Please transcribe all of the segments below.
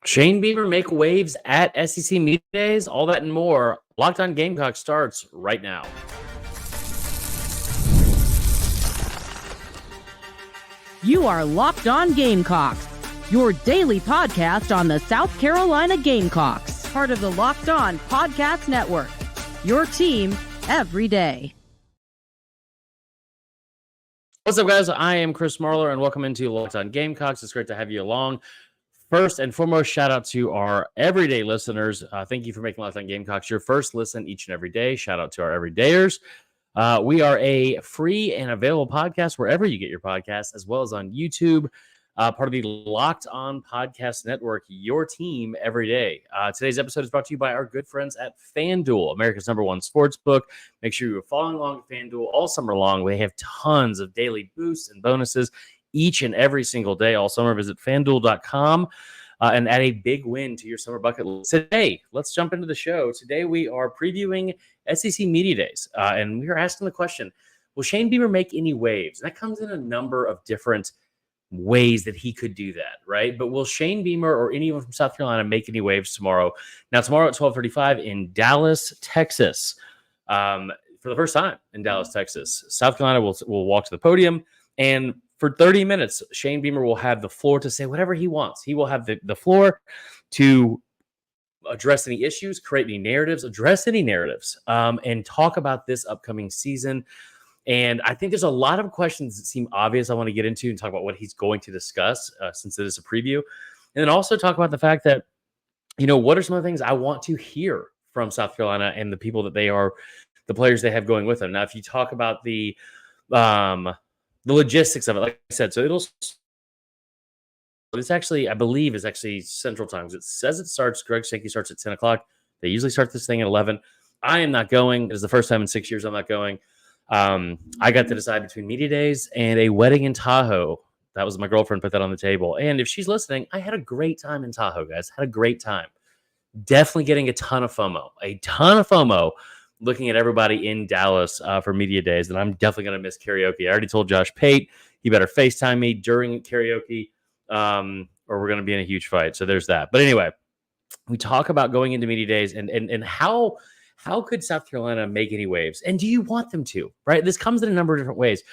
Shane Beamer make waves at SEC Media Days, all that and more. Locked on Gamecock starts right now. You are Locked on Gamecocks, your daily podcast on the South Carolina Gamecocks, part of the Locked on Podcast Network. Your team every day. What's up, guys? I am Chris Marler, and welcome into Locked on Gamecocks. It's great to have you along. First and foremost, shout out to our everyday listeners. Thank you for making Locked on Gamecocks your first listen each and every day. Shout out to our everydayers. We are a free and available podcast wherever you get your podcasts, as well as on YouTube, part of the Locked On Podcast Network, your team every day. Today's episode is brought to you by our good friends at FanDuel, America's #1 sportsbook. Make sure you're following along at FanDuel all summer long. They have tons of daily boosts and bonuses each and every single day all summer. Visit FanDuel.com and add a big win to your summer bucket list. Today, let's jump into the show. Today, we are previewing SEC Media Days, and we are asking the question, will Shane Beamer make any waves? And that comes in a number of different ways that he could do that, right? But will Shane Beamer or anyone from South Carolina make any waves tomorrow? Now, tomorrow at 12:35 in Dallas, Texas, for the first time in Dallas, Texas, South Carolina will walk to the podium, and for 30 minutes, Shane Beamer will have the floor to say whatever he wants. He will have the floor to address any issues, create any narratives, address any narratives, and talk about this upcoming season. And I think there's a lot of questions that seem obvious I want to get into and talk about what he's going to discuss since it is a preview. And then also talk about the fact that, what are some of the things I want to hear from South Carolina and the people that the players they have going with them. Now, if you talk about the logistics of it, like I said, so it's actually, I believe, is actually Central Time. It says it starts, Greg Sankey starts at 10 o'clock. They usually start this thing at 11. I am not going. It's the first time in 6 years I'm not going. I got to decide between Media Days and a wedding in Tahoe. That was my girlfriend put that on the table. And if she's listening, I had a great time in Tahoe, guys. Had a great time. Definitely getting a ton of FOMO. Looking at everybody in Dallas for Media Days, and I'm definitely going to miss karaoke. I already told Josh Pate he better FaceTime me during karaoke, or we're going to be in a huge fight. So there's that. But anyway, we talk about going into Media Days and how could South Carolina make any waves, and do you want them to? Right? This comes in a number of different ways.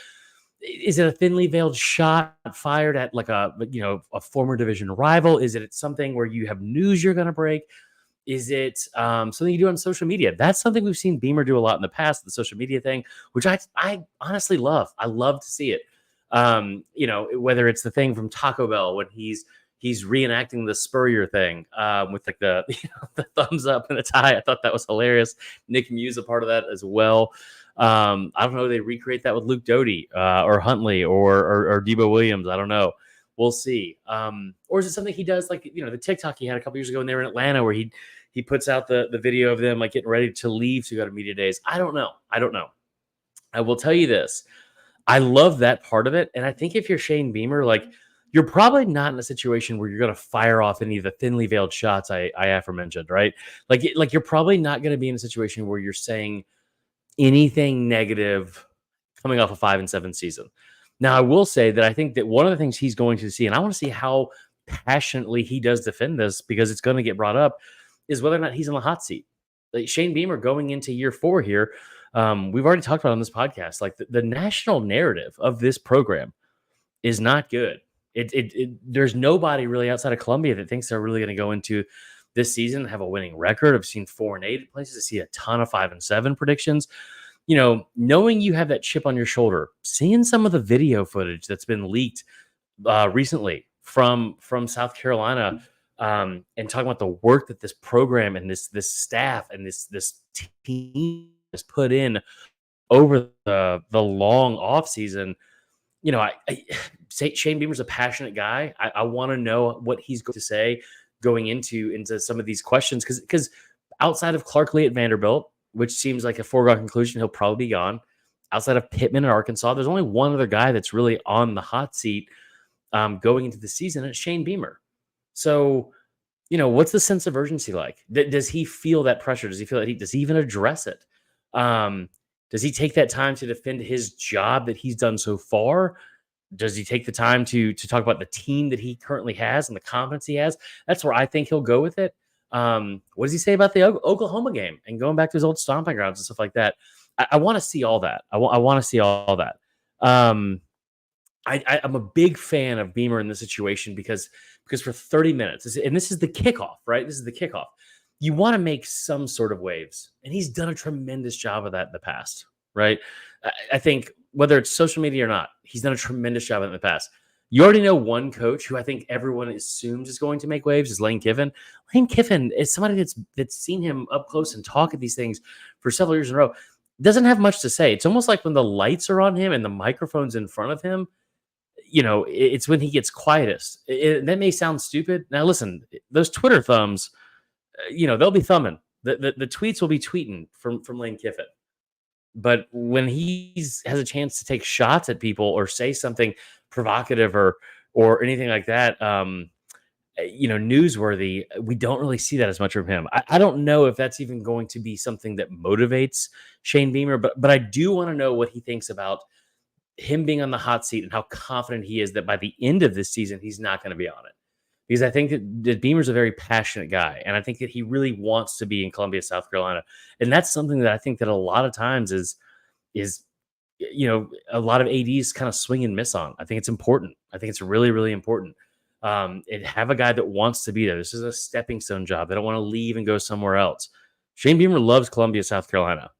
Is it a thinly veiled shot fired at like a former division rival? Is it something where you have news you're going to break? Is it something you do on social media? That's something we've seen Beamer do a lot in the past, the social media thing, which I honestly love. I love to see it. Whether it's the thing from Taco Bell when he's reenacting the Spurrier thing with like the thumbs up and the tie. I thought that was hilarious. Nick Muse a part of that as well. I don't know. They recreate that with Luke Doty or Huntley or Debo Williams. I don't know. We'll see. Or is it something he does like, the TikTok he had a couple years ago when they were in Atlanta where he puts out the video of them like getting ready to leave to go to Media Days. I don't know. I will tell you this. I love that part of it. And I think if you're Shane Beamer, like you're probably not in a situation where you're going to fire off any of the thinly veiled shots I aforementioned, right? Like you're probably not going to be in a situation where you're saying anything negative coming off a 5-7 season. Now, I will say that I think that one of the things he's going to see, and I want to see how passionately he does defend this because it's going to get brought up, is whether or not he's in the hot seat. Like Shane Beamer going into year 4 here, we've already talked about on this podcast, like the national narrative of this program is not good. There's nobody really outside of Columbia that thinks they're really going to go into this season and have a winning record. I've seen 4-8 places. I see a ton of 5-7 predictions. Knowing you have that chip on your shoulder, seeing some of the video footage that's been leaked recently from South Carolina, and talking about the work that this program and this staff and this team has put in over the long off season. I say Shane Beamer's a passionate guy. I want to know what he's going to say going into some of these questions because outside of Clark Lee at Vanderbilt, which seems like a foregone conclusion, he'll probably be gone. Outside of Pittman in Arkansas, there's only one other guy that's really on the hot seat going into the season, and it's Shane Beamer. So, what's the sense of urgency like? Does he feel that pressure? Does he feel that does he even address it? Does he take that time to defend his job that he's done so far? Does he take the time to talk about the team that he currently has and the confidence he has? That's where I think he'll go with it. What does he say about the Oklahoma game and going back to his old stomping grounds and stuff like that? I want to see all that. I want to see all that. I'm a big fan of Beamer in this situation because for 30 minutes, and this is the kickoff, right? This is the kickoff. You want to make some sort of waves, and he's done a tremendous job of that in the past, right? I think whether it's social media or not, he's done a tremendous job in the past. You already know one coach who I think everyone assumes is going to make waves is Lane Kiffin. Lane Kiffin is somebody that's seen him up close and talk at these things for several years in a row. Doesn't have much to say. It's almost like when the lights are on him and the microphone's in front of him, it's when he gets quietest. That may sound stupid. Now, listen, those Twitter thumbs, they'll be thumbing. The tweets will be tweeting from Lane Kiffin. But when he has a chance to take shots at people or say something provocative or anything like that, newsworthy, we don't really see that as much from him. I don't know if that's even going to be something that motivates Shane Beamer, but I do want to know what he thinks about him being on the hot seat and how confident he is that by the end of this season, he's not going to be on it. Because I think that Beamer's a very passionate guy, and I think that he really wants to be in Columbia, South Carolina. And that's something that I think that a lot of times is a lot of ADs kind of swing and miss on. I think it's important. I think it's really, really important. And have a guy that wants to be there. This is a stepping stone job. They don't want to leave and go somewhere else. Shane Beamer loves Columbia, South Carolina.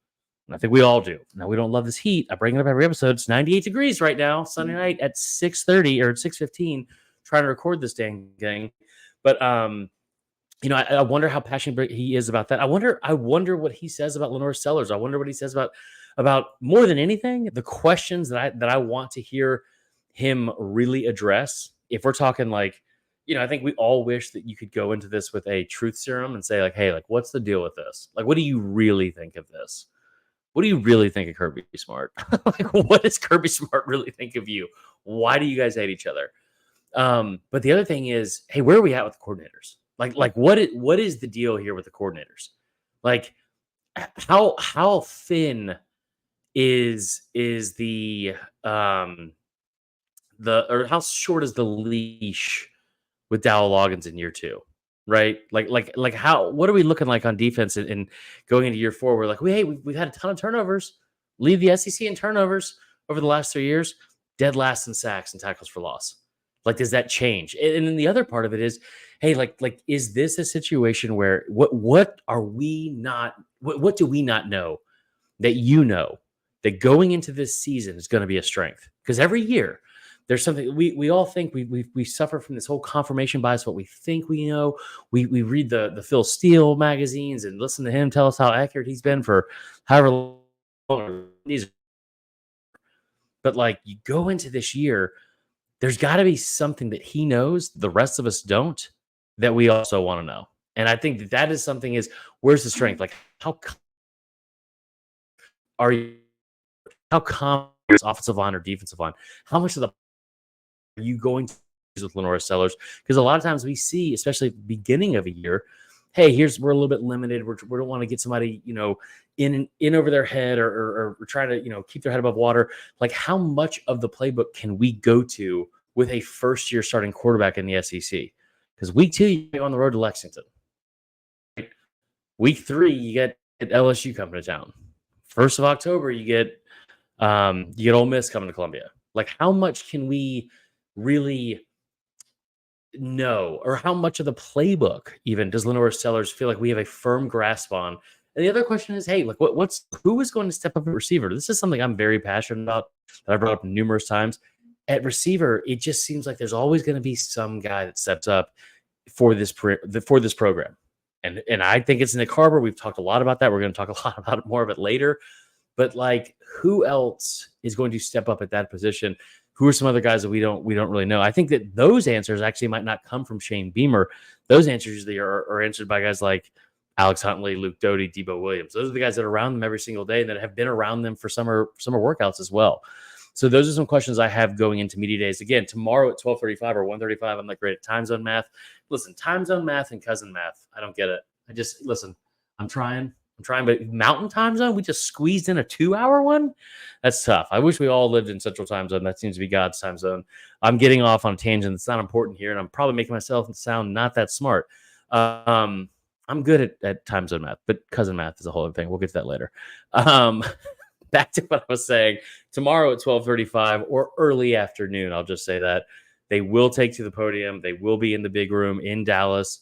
And I think we all do. Now, we don't love this heat. I bring it up every episode. It's 98 degrees right now, Sunday night at 6:30 or 6:15, trying to record this dang thing. But, I wonder how passionate he is about that. I wonder what he says about Lenore Sellers. I wonder what he says about more than anything, the questions that I want to hear him really address. If we're talking like, I think we all wish that you could go into this with a truth serum and say like, hey, like, what's the deal with this? Like, what do you really think of this? What do you really think of Kirby Smart? Like, what does Kirby Smart really think of you? Why do you guys hate each other? But the other thing is, hey, where are we at with the coordinators? Like what is the deal here with the coordinators? Like, how thin is the or how short is the leash with Dowell Loggins in year 2? Right? Like what are we looking like on defense and going into year 4? We're like, we've had a ton of turnovers, lead the SEC in turnovers over the last 3 years, dead last in sacks and tackles for loss. Like, does that change? And then the other part of it is, hey, like, is this a situation where what do we not know that that going into this season is going to be a strength? Because every year there's something we all think we suffer from this whole confirmation bias. What we think we know, we read the Phil Steele magazines and listen to him tell us how accurate he's been for however long. But like, you go into this year, there's got to be something that he knows the rest of us don't, that we also want to know. And I think that is something is, where's the strength? Like, how confident is offensive line or defensive line? How much of the are you going to use with Lenore Sellers? Because a lot of times we see, especially at the beginning of a year, hey, we're a little bit limited. We don't want to get somebody, in over their head or try to, keep their head above water. Like, how much of the playbook can we go to with a first-year starting quarterback in the SEC? Because week 2, you're on the road to Lexington. Week 3, you get LSU coming to town. 1st of October, you get Ole Miss coming to Columbia. Like, how much can we really know, or how much of the playbook even does Lenore Sellers feel like we have a firm grasp on? And the other question is, hey, like, who is going to step up at receiver? This is something I'm very passionate about that I've brought up numerous times. At receiver, it just seems like there's always going to be some guy that steps up for this program. And I think it's Nick Harbor. We've talked a lot about that. We're going to talk a lot about more of it later. But like, who else is going to step up at that position? Who are some other guys that we don't really know? I think that those answers actually might not come from Shane Beamer. Those answers usually are answered by guys like Alex Huntley, Luke Doty, Debo Williams. Those are the guys that are around them every single day and that have been around them for summer workouts as well. So those are some questions I have going into media days. Again, tomorrow at 12:35 or 1:35, I'm not great at time zone math. Listen, time zone math and cousin math, I don't get it. Listen, I'm trying. I'm trying, but Mountain Time Zone, we just squeezed in a 2-hour one. That's tough. I wish we all lived in Central Time Zone. That seems to be God's time zone. I'm getting off on a tangent. It's not important here, and I'm probably making myself sound not that smart. I'm good at time zone math, but cousin math is a whole other thing. We'll get to that later. Back to what I was saying. Tomorrow at 12:35 or early afternoon, I'll just say that they will take to the podium. They will be in the big room in Dallas.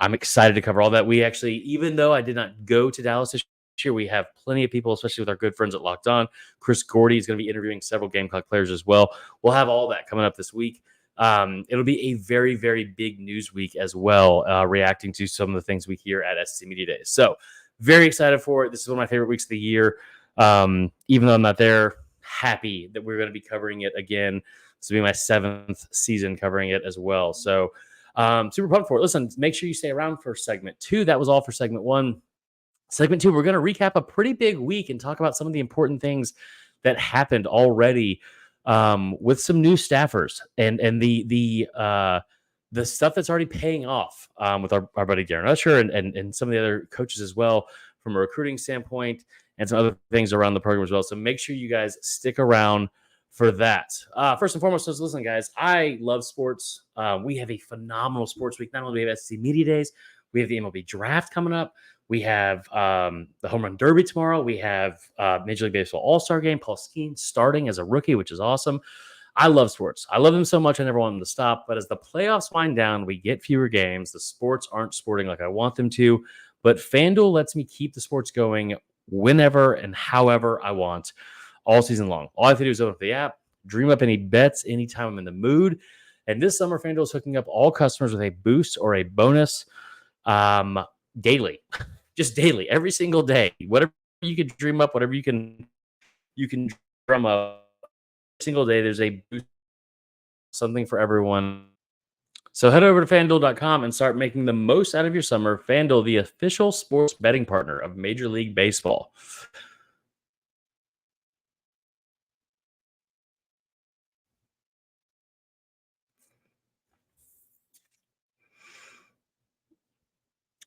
I'm excited to cover all that. We actually, even though I did not go to Dallas this year, we have plenty of people, especially with our good friends at Locked On. Chris Gordy is going to be interviewing several Gamecock players as well. We'll have all that coming up this week. It'll be a very, very big news week as well, reacting to some of the things we hear at SC Media Days. So very excited for it. This is one of my favorite weeks of the year. Even though I'm not there, happy that we're going to be covering it again. This will be my 7th season covering it as well. So super pumped for it. Listen, make sure you stay around for segment 2. That was all for segment 1. Segment 2, we're going to recap a pretty big week and talk about some of the important things that happened already with some new staffers and the stuff that's already paying off with our buddy Darren Usher and some of the other coaches as well from a recruiting standpoint and some other things around the program as well. So make sure you guys stick around for that. First and foremost, listen, guys, I love sports. We have a phenomenal sports week. Not only do we have SC Media Days, we have the MLB draft coming up. We have the Home Run Derby tomorrow. We have Major League Baseball All-Star Game. Paul Skeens starting as a rookie, which is awesome. I love sports. I love them so much, I never want them to stop. But as the playoffs wind down, we get fewer games. The sports aren't sporting like I want them to. But FanDuel lets me keep the sports going whenever and however I want all season long. All I have to do is open up the app, dream up any bets anytime I'm in the mood. And this summer, FanDuel is hooking up all customers with a boost or a bonus daily. Just daily, every single day. Whatever you can dream up, whatever you can drum up. Every single day, there's a boost, something for everyone. So head over to FanDuel.com and start making the most out of your summer. FanDuel, the official sports betting partner of Major League Baseball.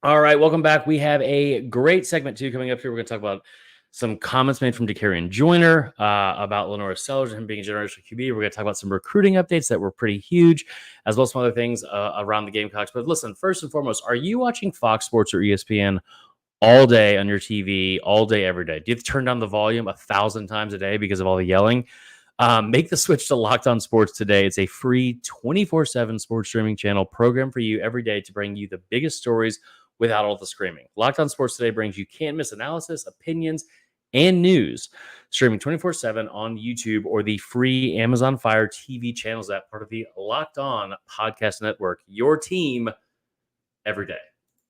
All right, welcome back. We have a great segment 2 coming up here. We're going to talk about some comments made from DeCarrion Joyner about Lenore Sellers and him being a generational QB. We're going to talk about some recruiting updates that were pretty huge, as well as some other things around the Gamecocks. But listen, first and foremost, are you watching Fox Sports or ESPN all day on your TV, all day, every day? Do you have to turn down the volume 1,000 times a day because of all the yelling? Make the switch to Locked On Sports today. It's a free 24/7 sports streaming channel program for you every day to bring you the biggest stories without all the screaming. Locked On Sports today brings you can't-miss analysis, opinions, and news, streaming 24/7 on YouTube or the free Amazon Fire TV channels app, part of the Locked On Podcast Network. Your team every day.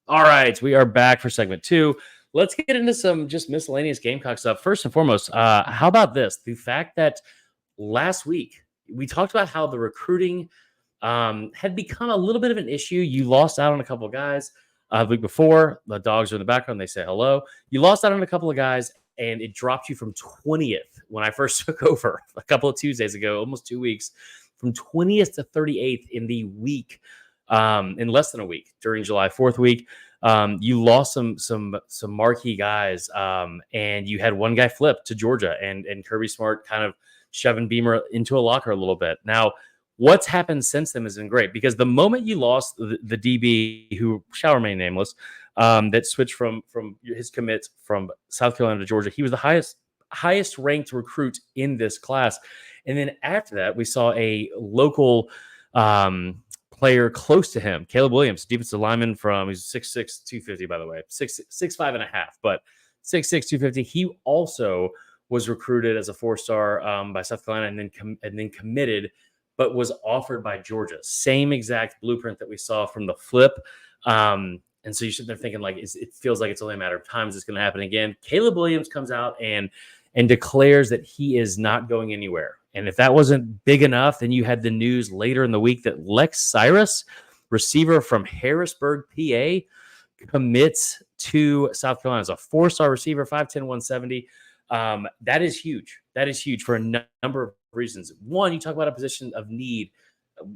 All right, we are back for segment 2. Let's get into some just miscellaneous Gamecock stuff. First and foremost, how about this? The fact that last week we talked about how the recruiting had become a little bit of an issue. You lost out on a couple of guys. The week before, the dogs are in the background. They say hello. You lost out on a couple of guys, and it dropped you from 20th when I first took over a couple of Tuesdays ago, almost 2 weeks, from 20th to 38th in the week, in less than a week during July 4th week. You lost some marquee guys, and you had one guy flip to Georgia, and Kirby Smart kind of shoving Beamer into a locker a little bit. Now, what's happened since then has been great, because the moment you lost the DB, who shall remain nameless, that switched from his commit from South Carolina to Georgia, he was the highest ranked recruit in this class. And then after that, we saw a local player close to him, Caleb Williams, defensive lineman he's 6'6", 250, by the way, 6'5" and a half, but 6'6", 250. He also was recruited as a 4-star by South Carolina and then committed, but was offered by Georgia. Same exact blueprint that we saw from the flip. And so you should be thinking, like, it feels like it's only a matter of time. Is this going to happen again? Caleb Williams comes out and declares that he is not going anywhere. And if that wasn't big enough, then you had the news later in the week that Lex Cyrus, receiver from Harrisburg, PA, commits to South Carolina as a 4-star receiver, 5'10", 170. That is huge. That is huge for a number of reasons. One, you talk about a position of need.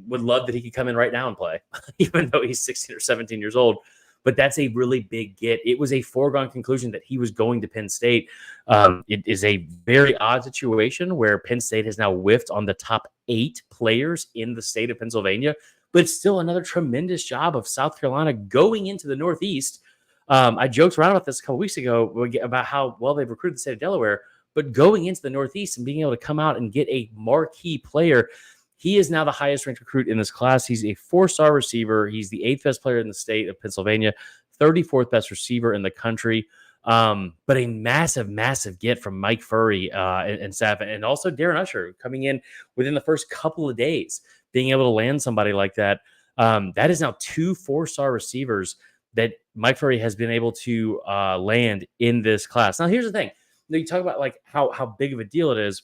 Would love that he could come in right now and play, even though he's 16 or 17 years old. but that's a really big get. It was a foregone conclusion that he was going to Penn State. It is a very odd situation where Penn State has now whiffed on the top 8 players in the state of Pennsylvania, but it's still another tremendous job of South Carolina going into the Northeast. I joked around about this a couple weeks ago about how well they've recruited the state of Delaware, but going into the Northeast and being able to come out and get a marquee player, he is now the highest ranked recruit in this class. He's a 4-star receiver. He's the 8th best player in the state of Pennsylvania, 34th best receiver in the country. But a massive, massive get from Mike Furry and staff, and also Darren Usher coming in within the first couple of days, being able to land somebody like that. That is now 2 4-star receivers that Mike Furry has been able to land in this class. Now, here's the thing. You talk about like how big of a deal it is.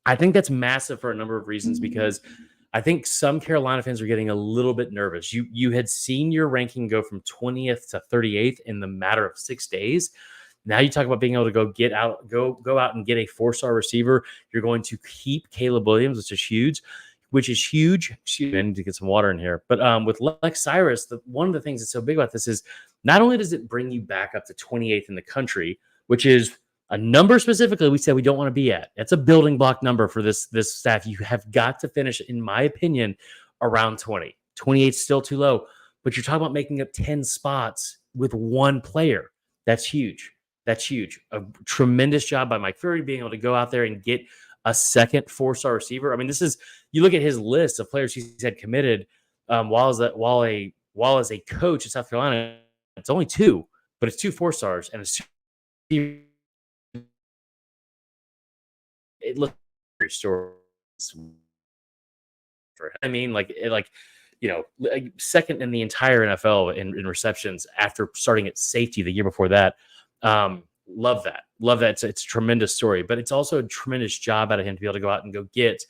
I think that's massive for a number of reasons, because I think some Carolina fans are getting a little bit nervous. You had seen your ranking go from 20th to 38th in the matter of 6 days. Now you talk about being able to go out and get a 4-star receiver. You're going to keep Caleb Williams, which is huge. Excuse me, I need to get some water in here. But with Lex Cyrus, one of the things that's so big about this is not only does it bring you back up to 28th in the country, which is a number specifically we said we don't want to be at. That's a building block number for this staff. You have got to finish, in my opinion, around 20. 28 is still too low, but you're talking about making up 10 spots with 1 player. That's huge. That's huge. A tremendous job by Mike Furry being able to go out there and get a second 4-star receiver. I mean, you look at his list of players he's had committed. While as a coach in South Carolina, it's only 2, but it's 2 4-stars and it's 2. It looks very story. I mean, second in the entire NFL in receptions after starting at safety the year before that. Love that. It's a tremendous story, but it's also a tremendous job out of him to be able to go out and go get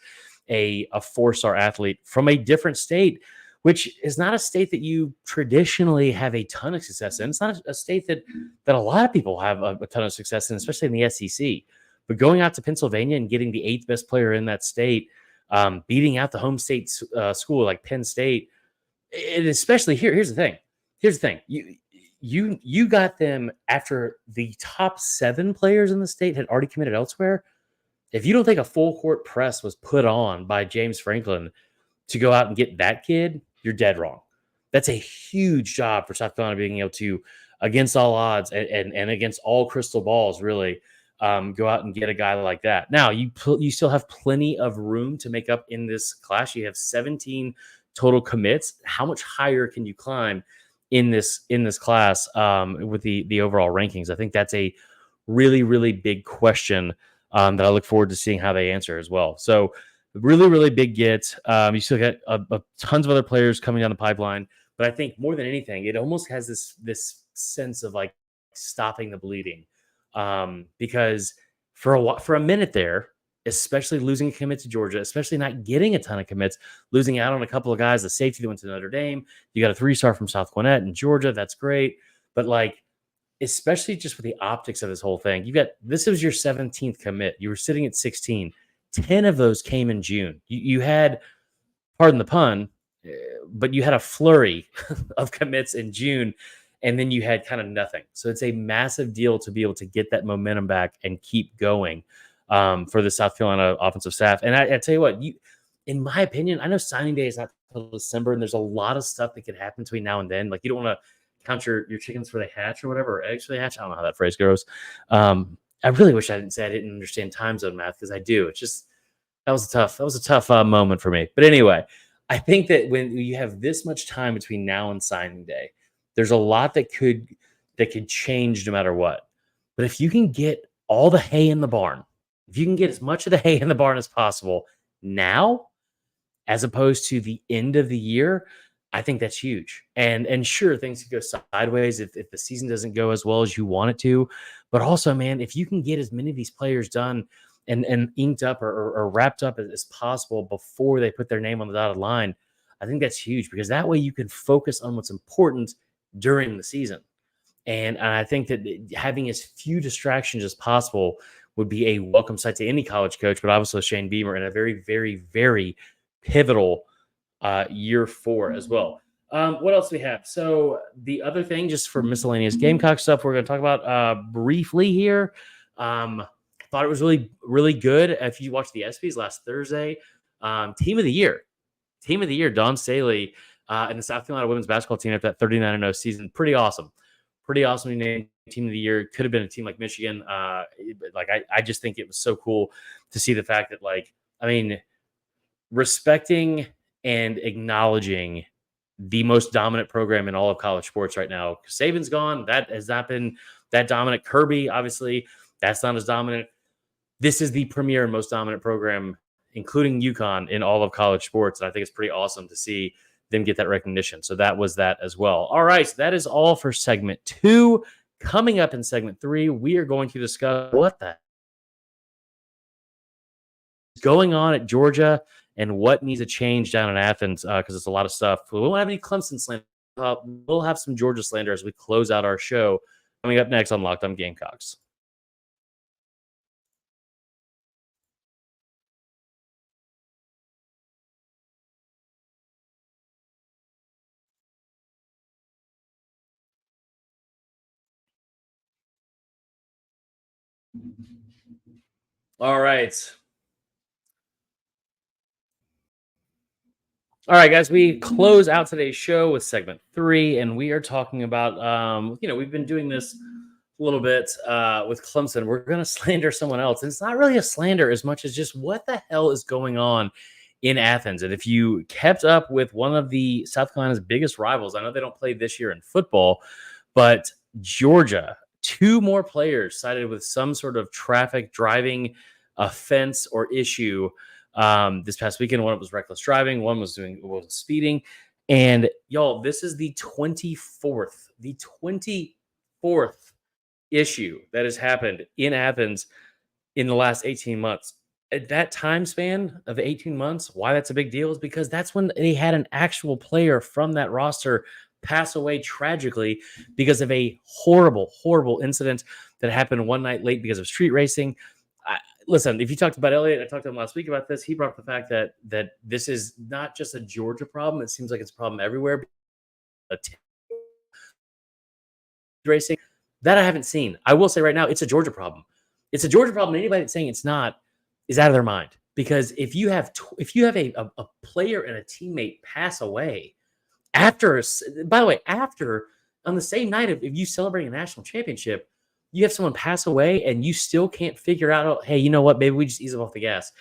a 4-star athlete from a different state, which is not a state that you traditionally have a ton of success in. It's not a state that a lot of people have a ton of success in, especially in the SEC. But going out to Pennsylvania and getting the 8th best player in that state, beating out the home state school like Penn State, and especially here's the thing. You got them after the top 7 players in the state had already committed elsewhere. If you don't think a full court press was put on by James Franklin to go out and get that kid, you're dead wrong. That's a huge job for South Carolina being able to, against all odds and against all crystal balls, really, go out and get a guy like that. Now, you still have plenty of room to make up in this class. You have 17 total commits. How much higher can you climb in this class with the overall rankings? I think that's a really, really big question that I look forward to seeing how they answer as well. So really, really big get. You still got tons of other players coming down the pipeline, but I think more than anything, it almost has this sense of like stopping the bleeding. Because for a minute there, especially losing a commit to Georgia, especially not getting a ton of commits, losing out on a couple of guys, the safety that went to Notre Dame, you got a 3-star from South Gwinnett and Georgia. That's great. But like, especially just with the optics of this whole thing, this was your 17th commit. You were sitting at 16. 10 of those came in June. You had, pardon the pun, but you had a flurry of commits in June. And then you had kind of nothing. So it's a massive deal to be able to get that momentum back and keep going for the South Carolina offensive staff. And I tell you what, in my opinion, I know signing day is not until December, and there's a lot of stuff that could happen between now and then. Like, you don't want to count your chickens for they hatch or whatever, or eggs for they hatch. I don't know how that phrase goes. I really wish I didn't say I didn't understand time zone math, because I do. It's just that was a tough moment for me. But anyway, I think that when you have this much time between now and signing day, there's a lot that could change no matter what. But if you can get all the hay in the barn, if you can get as much of the hay in the barn as possible now, as opposed to the end of the year, I think that's huge. And sure, things could go sideways if the season doesn't go as well as you want it to. But also, man, if you can get as many of these players done and inked up or wrapped up as possible before they put their name on the dotted line, I think that's huge, because that way you can focus on what's important during the season. And I think that having as few distractions as possible would be a welcome sight to any college coach, but obviously Shane Beamer in a very, very, very pivotal year 4 as well. What else do we have? So the other thing, just for miscellaneous Gamecock stuff, we're going to talk about briefly here. Thought it was really, really good. If you watched the ESPYs last Thursday, team of the year, Don Staley and the South Carolina women's basketball team after that 39-0 season. Pretty awesome. Pretty awesome to name team of the year. Could have been a team like Michigan. I just think it was so cool to see the fact that, respecting and acknowledging the most dominant program in all of college sports right now. Saban's gone. That has not been that dominant. Kirby, obviously, that's not as dominant. This is the premier and most dominant program, including UConn, in all of college sports. And I think it's pretty awesome to see them get that recognition. So that was that as well. All right, so that is all for segment 2. Coming up in segment 3, we are going to discuss what the is going on at Georgia and what needs to change down in Athens, because it's a lot of stuff. We won't have any Clemson slander. We'll have some Georgia slander as we close out our show. Coming up next on Locked On Gamecocks. All right. All right, guys, we close out today's show with segment 3, and we are talking about, we've been doing this a little bit with Clemson. We're going to slander someone else. And it's not really a slander as much as just what the hell is going on in Athens. And if you kept up with one of the South Carolina's biggest rivals, I know they don't play this year in football, but Georgia, 2 more players cited with some sort of traffic driving offense or issue this past weekend. One was reckless driving, one was speeding. And y'all, this is the 24th issue that has happened in Athens in the last 18 months. At that time span of 18 months, why that's a big deal is because that's when they had an actual player from that roster pass away tragically because of a horrible, horrible incident that happened one night late because of street racing. Listen, if you talked about Elliott, I talked to him last week about this. He brought up the fact that this is not just a Georgia problem. It seems like it's a problem everywhere. Racing that I haven't seen. I will say right now, it's a Georgia problem. It's a Georgia problem. Anybody that's saying it's not is out of their mind. Because if you have a player and a teammate pass away after on the same night if you celebrate a national championship, you have someone pass away and you still can't figure out, hey, you know what? Maybe we just ease them off the gas.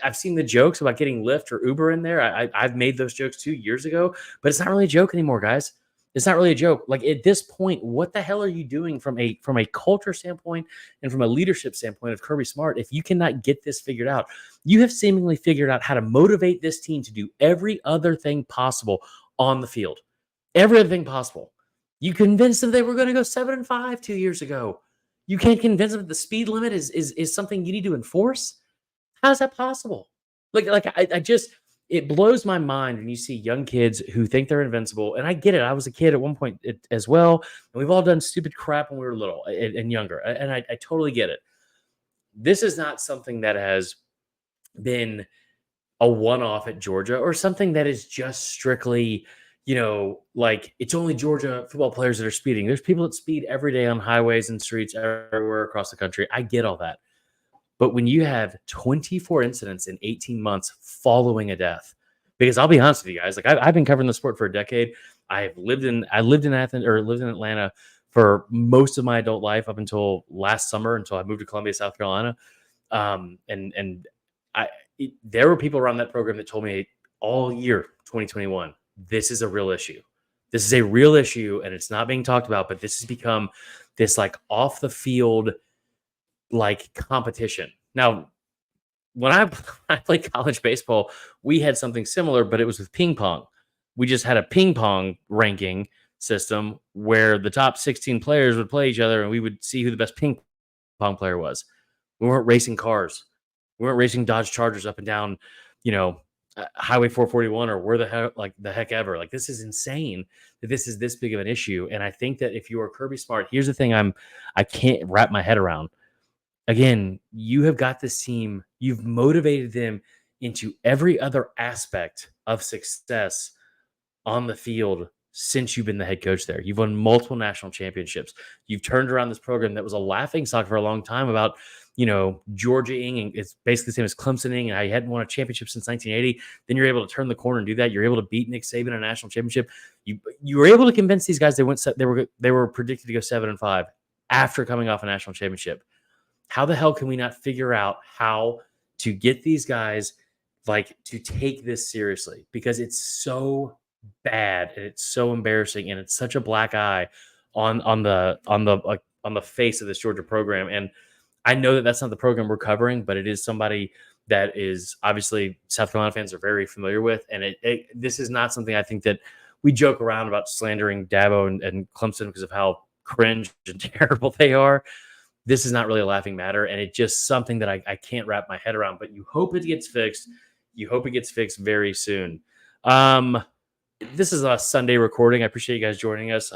I've seen the jokes about getting Lyft or Uber in there. I've made those jokes 2 years ago, but it's not really a joke anymore, guys. It's not really a joke. Like at this point, what the hell are you doing from a culture standpoint and from a leadership standpoint of Kirby Smart? If you cannot get this figured out, you have seemingly figured out how to motivate this team to do every other thing possible on the field. Every other thing possible. You convinced them they were going to go 7-5 2 years ago. You can't convince them that the speed limit is something you need to enforce. How is that possible? It blows my mind when you see young kids who think they're invincible. And I get it. I was a kid at one point as well. And we've all done stupid crap when we were little and younger. And I totally get it. This is not something that has been a one-off at Georgia or something that is just strictly, it's only Georgia football players that are speeding. There's people that speed every day on highways and streets everywhere across the country. I get all that. But when you have 24 incidents in 18 months following a death, because I'll be honest with you guys, I've been covering the sport for a decade. I lived in Athens or lived in Atlanta for most of my adult life up until last summer, until I moved to Columbia, South Carolina. There were people around that program that told me all year 2021, this is a real issue. This is a real issue, and it's not being talked about. But this has become this off the field competition. Now, when I played college baseball, we had something similar, but it was with ping pong. We just had a ping pong ranking system where the top 16 players would play each other and we would see who the best ping pong player was. We weren't racing cars. We weren't racing Dodge Chargers up and down, Highway 441 or where the heck ever. This is insane that this is this big of an issue. And I think that if you are Kirby Smart, here's the thing I can't wrap my head around. Again, you have got this team, you've motivated them into every other aspect of success on the field since you've been the head coach there. You've won multiple national championships. You've turned around this program that was a laughingstock for a long time about, Georgia-ing, and it's basically the same as Clemson-ing, and how you hadn't won a championship since 1980. Then you're able to turn the corner and do that. You're able to beat Nick Saban in a national championship. You were able to convince these guys they were predicted to go 7-5 after coming off a national championship. How the hell can we not figure out how to get these guys to take this seriously? Because it's so bad and it's so embarrassing and it's such a black eye on the face of this Georgia program. And I know that that's not the program we're covering, but it is somebody that is obviously South Carolina fans are very familiar with. And this is not something I think that we joke around about slandering Dabo and Clemson because of how cringe and terrible they are. This is not really a laughing matter. And it's just something that I can't wrap my head around, but you hope it gets fixed. You hope it gets fixed very soon. This is a Sunday recording. I appreciate you guys joining us.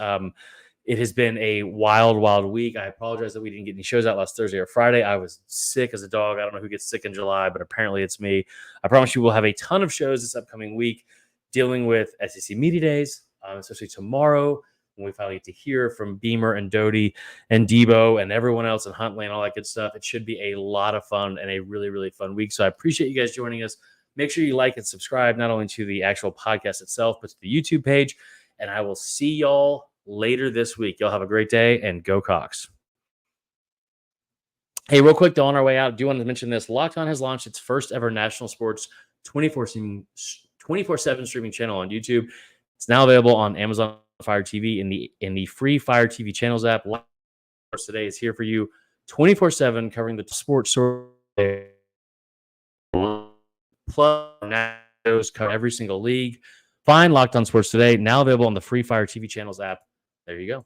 It has been a wild, wild week. I apologize that we didn't get any shows out last Thursday or Friday. I was sick as a dog. I don't know who gets sick in July, but apparently it's me. I promise you we'll have a ton of shows this upcoming week dealing with SEC Media Days, especially tomorrow when we finally get to hear from Beamer and Doty and Debo and everyone else and Huntley and all that good stuff. It should be a lot of fun and a really, really fun week. So I appreciate you guys joining us. Make sure you like and subscribe, not only to the actual podcast itself, but to the YouTube page. And I will see y'all later this week. Y'all have a great day and go Cox. Hey, real quick, though, on our way out, I do want to mention this. Locked On has launched its first ever national sports 24/7 streaming channel on YouTube. It's now available on Amazon Fire TV in the free Fire TV channels app. Locked On Today is here for you 24/7, covering the sports story. Plus, cover every single league. Find Locked On Sports Today, now available on the free Fire TV channels app. There you go.